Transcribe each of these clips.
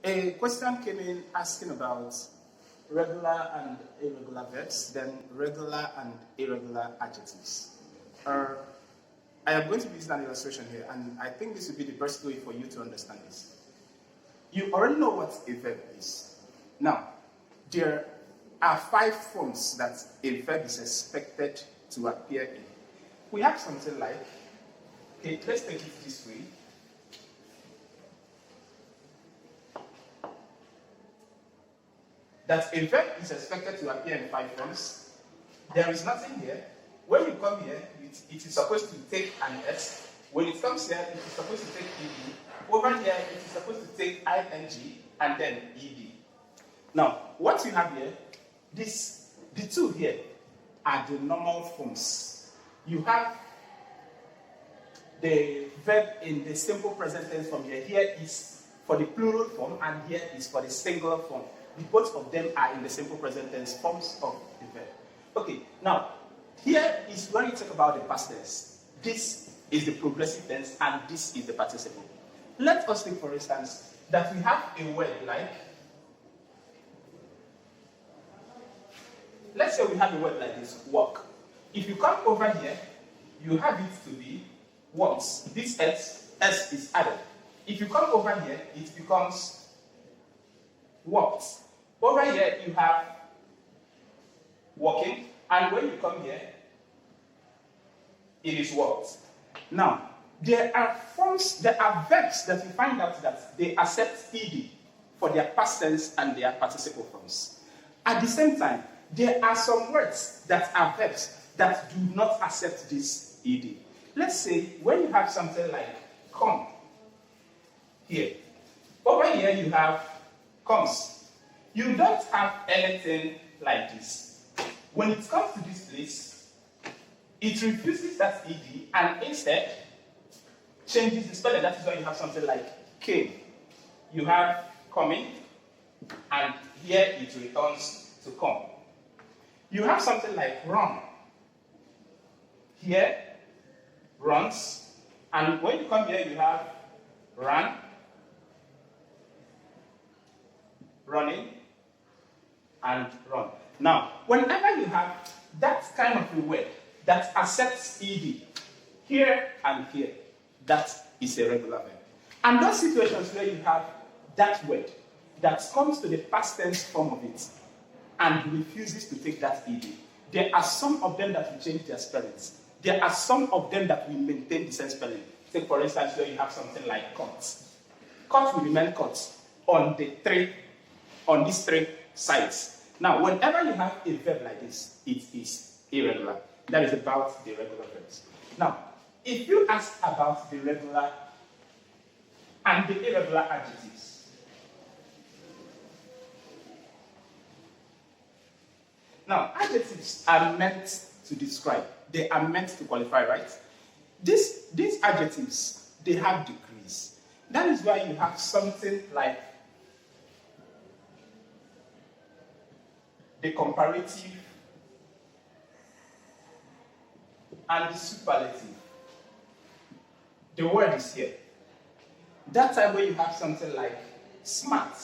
A question came in asking about regular and irregular verbs, then regular and irregular adjectives. I am going to be using an illustration here, and I think this will be the best way for you to understand this. You already know what a verb is. Now, there are 5 forms that a verb is expected to appear in. We have something like, okay, let's take it this way. That a verb is expected to appear in 5 forms. There is nothing here. When you come here, it is supposed to take an S. When it comes here, it is supposed to take ED. Over here, it is supposed to take ING and then ED. Now, what you have here, the 2 here are the normal forms. You have the verb in the simple present tense form here. Here is for the plural form, and here is for the singular form. Both of them are in the simple present tense forms of the verb. Okay, now, here is when you talk about the past tense. This is the progressive tense, and this is the participle. Let us take, for instance, that we have a word like, let's say we have a word like this, work. If you come over here, you have it to be once. This S is added. If you come over here, it becomes worked. Over here, you have walking, and when you come here, it is worked. Now, there are verbs that you find out that they accept ED for their past tense and their participle forms. At the same time, there are some words that are verbs that do not accept this ED. Let's say when you have something like come here. Over here, you have comes. You don't have anything like this. When it comes to this place, it refuses that ED and instead changes the spelling. That is why you have something like came. You have coming, and here it returns to come. You have something like run. Here, runs, and when you come here, you have run, running, and run. Now, whenever you have that kind of a word that accepts ED, here and here, that is a regular verb. And those situations where you have that word that comes to the past tense form of it and refuses to take that ED, there are some of them that will change their spellings. There are some of them that will maintain the same spelling. Take, for instance, where you have something like cut. Cut will remain cut on these 3 sides. Now, whenever you have a verb like this, it is irregular. That is about the regular verbs. Now, if you ask about the regular and the irregular adjectives, now, adjectives are meant to describe. They are meant to qualify, right? These adjectives, they have degrees. That is why you have something like the comparative and the superlative. The word is here. That time where you have something like smart.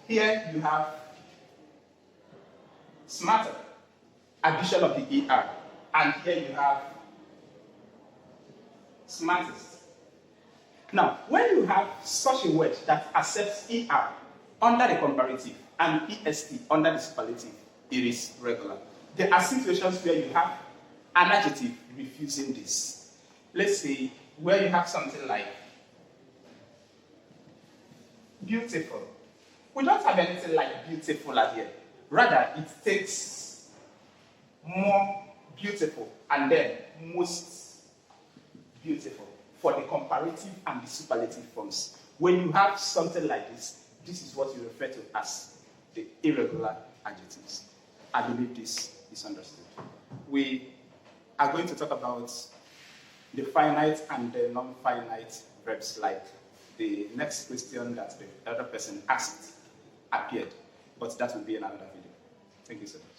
Here you have smarter, addition of the ER. And here you have smartest. Now, when you have such a word that accepts ER under the comparative and EST under the superlative, it is regular. There are situations where you have an adjective refusing this. Let's say where you have something like beautiful. We don't have anything like beautiful out here. Rather, it takes more beautiful and then most beautiful for the comparative and the superlative forms. When you have something like this, this is what you refer to as the irregular adjectives. I believe this is understood. We are going to talk about the finite and the non-finite verbs, like the next question that the other person asked appeared. But that will be another video. Thank you so much.